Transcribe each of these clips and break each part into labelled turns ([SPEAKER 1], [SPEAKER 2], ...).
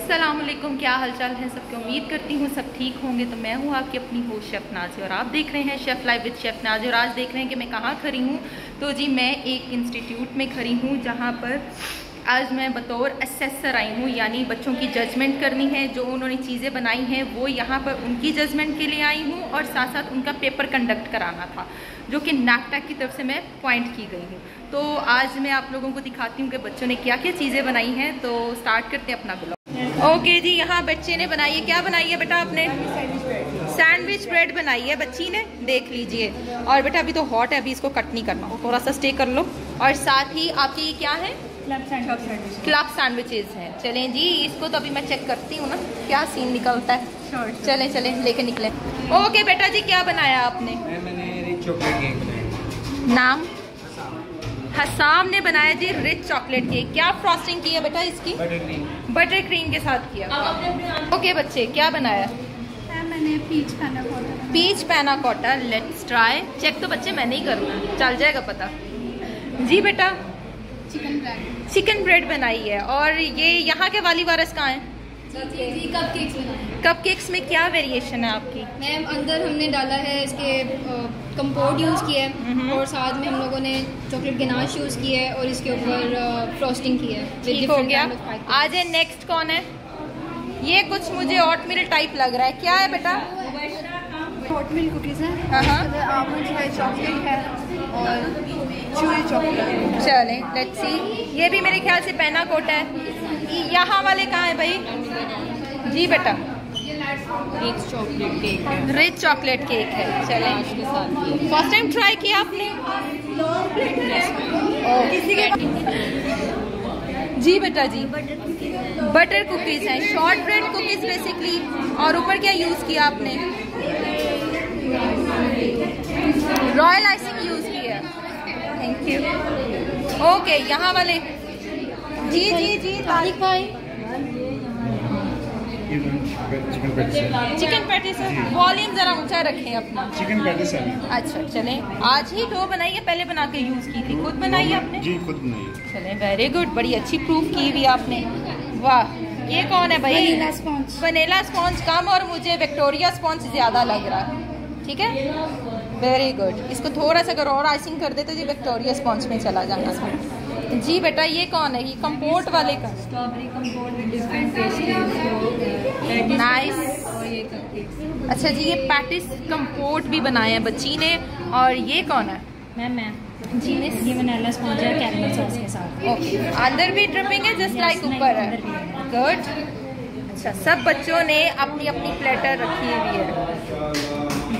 [SPEAKER 1] अस्सलामुअलैकुम, क्या हालचाल है सबके। उम्मीद करती हूँ सब ठीक होंगे। तो मैं हूँ आपकी अपनी होस्ट शेफ़ नाज़ी और आप देख रहे हैं chef live with chef Nazi. और आज देख रहे हैं कि मैं कहाँ खड़ी हूँ। तो जी मैं एक इंस्टीट्यूट में खड़ी हूँ जहाँ पर आज मैं बतौर असेसर आई हूँ, यानी बच्चों की जजमेंट करनी है। जो उन्होंने चीज़ें बनाई हैं वो यहाँ पर उनकी जजमेंट के लिए आई हूँ और साथ साथ उनका पेपर कंडक्ट कराना था जो कि नाकटेक की तरफ से मैं पॉइंट की गई हूँ। तो आज मैं आप लोगों को दिखाती हूँ कि बच्चों ने क्या क्या चीज़ें बनाई हैं। तो स्टार्ट करते हैं अपना ब्लॉग। ओके जी, यहाँ बच्चे ने बनाई है, क्या बनाई है बेटा आपने? सैंडविच ब्रेड बनाई है बच्ची ने, देख लीजिए। और बेटा अभी तो हॉट है, अभी इसको कट नहीं करना, थोड़ा सा स्टे कर लो। और साथ ही आपकी ये क्या है? क्लब सैंडविचेस हैं। चलें जी, इसको तो अभी मैं चेक करती हूँ ना क्या सीन निकलता है। चलें चलें लेके निकले। ओके बेटा जी, क्या बनाया आपने?
[SPEAKER 2] मैंने चॉकलेट केक बनाया।
[SPEAKER 1] नाम? हसाम ने बनाया जी रिच चॉकलेट केक। क्या फ्रॉस्टिंग की है बेटा इसकी? बटर क्रीम के साथ किया। ओके बच्चे, क्या बनाया?
[SPEAKER 3] मैंने पीच पैना कोटा।
[SPEAKER 1] पीच पैना कोटा, लेट्स ट्राई। चेक तो बच्चे मैं नहीं करूँ, चल जाएगा पता। जी बेटा चिकन ब्रेड बनाई है। और ये यहाँ के वाली वारस कहाँ है?
[SPEAKER 3] जी कपकेक्स बनाए।
[SPEAKER 1] कपकेक्स में क्या वेरिएशन है आपकी?
[SPEAKER 3] मैम अंदर हमने डाला है इसके कंपोर्ट यूज़ किया है और साथ में हम लोगों ने चॉकलेट गनाश यूज़ की है और इसके ऊपर फ्रॉस्टिंग की है।
[SPEAKER 1] ठीक हो गया। आज है नेक्स्ट कौन है? ये कुछ मुझे ओटमील टाइप लग रहा है, क्या है बेटा?
[SPEAKER 3] ओटमील कुकीज़ है, आलमंड है, चॉकलेट है और चूई चॉकलेट।
[SPEAKER 1] चलें लेट्स सी। ये भी मेरे ख्याल से पैना कोटा है। यहाँ वाले कहाँ है भाई? जी बेटा
[SPEAKER 3] रिच चॉकलेट केक है।
[SPEAKER 1] रिच चॉकलेट केक है। चलें, फर्स्ट टाइम ट्राई किया आपने? किसी के जी बेटा जी बटर कुकीज़ हैं, शॉर्ट ब्रेड कुकीज़ बेसिकली। और ऊपर क्या यूज़ किया आपने? रॉयल आइसिंग यूज़ की है। Thank you. ओके यहाँ वाले जी जी जी तारिक भाई चिकन पैटिस है। वॉल्यूम जरा ऊंचा रखें अपना।
[SPEAKER 2] चिकन पैटिस है।
[SPEAKER 1] अच्छा चलें, आज ही डो बनाई है, पहले बना के यूज़ की थी? खुद बनाई है आपने?
[SPEAKER 2] जी खुद बनाई।
[SPEAKER 1] चलें वेरी गुड, बड़ी अच्छी प्रूफ की हुई आपने। वाह, ये कौन है भाई?
[SPEAKER 3] Vanilla sponge.
[SPEAKER 1] वनीला स्पॉन्ज कम और मुझे विक्टोरिया स्पॉन्ज ज़्यादा लग रहा है। ठीक है, वेरी गुड। इसको थोड़ा सा अगर और आइसिंग कर दे तो ये विक्टोरिया स्पॉन्ज में चला जाना। जी बेटा ये कौन है? ये कंपोर्ट वाले का?
[SPEAKER 3] Strawberry compote with different pastries.
[SPEAKER 1] Nice. अच्छा जी, ये पैटिस कंपोर्ट भी बनाए हैं बच्ची ने। और ये कौन है?
[SPEAKER 3] मैम जी ये वनीला स्पॉन्ज है कैरेमल सॉस के साथ।
[SPEAKER 1] ओके, अंदर भी ड्रिपिंग है जस्ट लाइक ऊपर है। गुड। अच्छा, सब बच्चों ने अपनी अपनी प्लेटर रखी हुई है।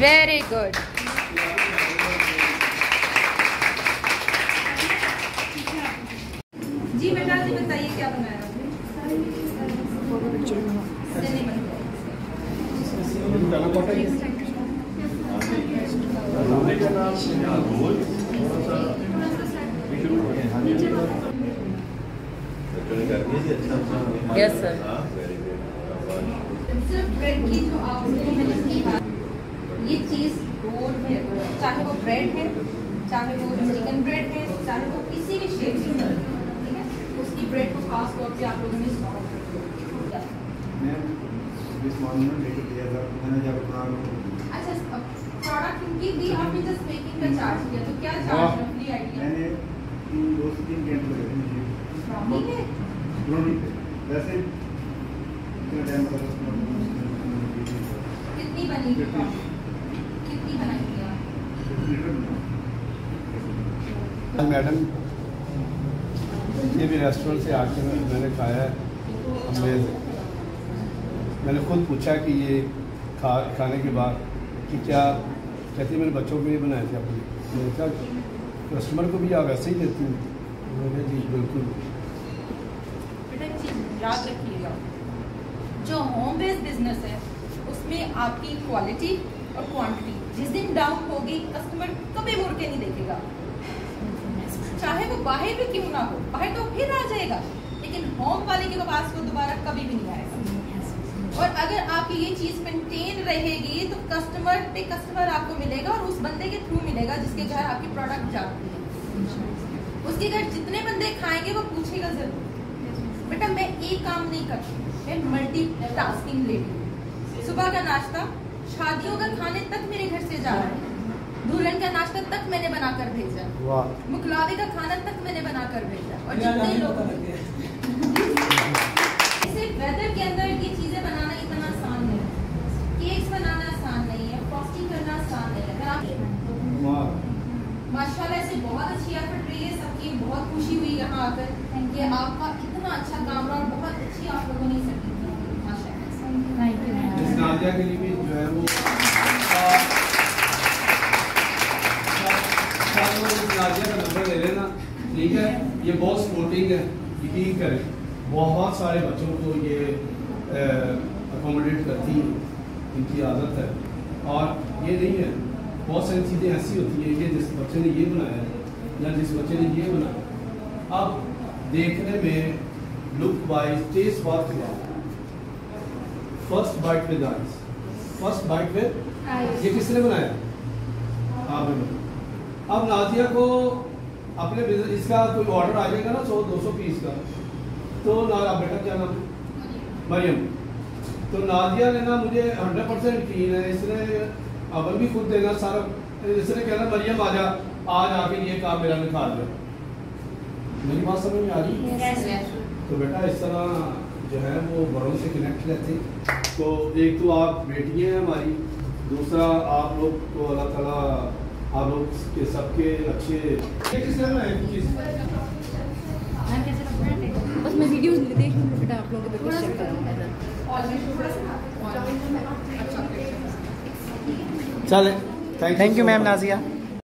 [SPEAKER 1] Very good. जी बेटा जी बताइए क्या बनाया आपने?
[SPEAKER 4] Yes sir.
[SPEAKER 1] ये चीज़ रोल है, चाहे वो ब्रेड है, चाहे वो चिकन ब्रेड है, चाहे वो किसी भी शेप की है, ठीक है? उसकी ब्रेड को खास तौर पे आप लोगों ने अच्छा प्रोडक्ट उनकी दी, आपने जस्ट मेकिंग का चार्ज किया, तो क्या चार्ज रफली आइडिया?
[SPEAKER 2] मैंने 2 से 3 घंटे लगे मुझे वैसे कितना टाइम लगा?
[SPEAKER 1] कितनी बनी? कितनी बनाई थी आप?
[SPEAKER 5] मैडम ये भी रेस्टोरेंट से आके मैंने खाया है। मैंने खुद पूछा कि ये खाने के बाद कि क्या कहती मैंने बच्चों के लिए बनाए थे अपने। मैंने कहा कस्टमर को भी आप वैसे ही देती हूँ? उन्होंने जी बिल्कुल।
[SPEAKER 1] बेटा एक चीज़ याद रखिएगा, जो होम बेस्ड बिजनेस है उसमें आपकी क्वालिटी और क्वांटिटी जिस दिन डाउन होगी कस्टमर कभी मुड़ के नहीं देखेगा। चाहे वो बाहर भी क्यों ना हो, बाहर तो फिर आ जाएगा, लेकिन होम वाले के पास वो दोबारा कभी भी नहीं आएगा। और अगर आपकी ये चीज़ मेंटेन रहेगी तो कस्टमर पे कस्टमर आपको मिलेगा और उस बंदे के थ्रू मिलेगा जिसके घर आपकी प्रोडक्ट जाती है। उसके घर जितने बंदे खाएंगे वो पूछेगा जरूर बेटा मैं एक काम नहीं करती, मैं मल्टी टास्किंग लेडी हूँ। सुबह का नाश्ता शादियों का खाने तक मेरे घर से जा रहा है, दुल्हन का नाश्ता तक मैंने बनाकर भेजा, मुखलावे का खाना तक मैंने बनाकर भेजा। और जितने लोग ऐसे वेदर के अंदर ये चीजें बनाना इतना आसान नहीं है, केक्स बनाना आसान नहीं है, फ्रॉस्टिंग करना आसान नहीं है। अगर आप माशाल्लाह से बहुत अच्छी एफर्ट रही है सबकी, बहुत खुशी हुई यहाँ आकर कि आपका इतना अच्छा काम रहा और बहुत अच्छी आप लोगों ने सेटिंग की माशाल्लाह।
[SPEAKER 5] इस नादिया के लिए भी जो है वो नादिया का नंबर ले लेना, ठीक है। ये बहुत सपोर्टिंग है, यकीन करें, बहुत सारे बच्चों को ये अकोमोडेट करती है, इनकी आदत है। और ये नहीं है, बहुत सारी चीज़ें ऐसी होती हैं, ये जिस बच्चे ने ये बनाया है या जिस बच्चे ने ये बनाया, अब देखने में लुक वाइज, टेस्ट बहुत खिलाओ। First bite with eyes, first bite with, ये किसने बनाया? आपने बनाया। अब नादिया को अपने बिजनेस, इसका कोई ऑर्डर आ जाएगा ना 100-200 पीस का, तो ना बेटा क्या नाम है? मरियम। तो नादिया ने ना मुझे 100% यकीन है, इसने अवन भी खुद देना सारा, इसने कहना मरियम आजा, आज आके ये काम मेरा निकाल दो। मेरी बात समझ में आ रही है? तो बेटा इस तरह जो है वो बड़ों से कनेक्ट रहते। तो एक तो आप बेटी हैं हमारी, दूसरा आप लोग को अल्लाह ताला आप लोग के सबके अच्छे
[SPEAKER 3] बस मैं वीडियोस देख लूँ बेटा, आप लोगों को चेक
[SPEAKER 5] चले। Thank you ma'am Nazia.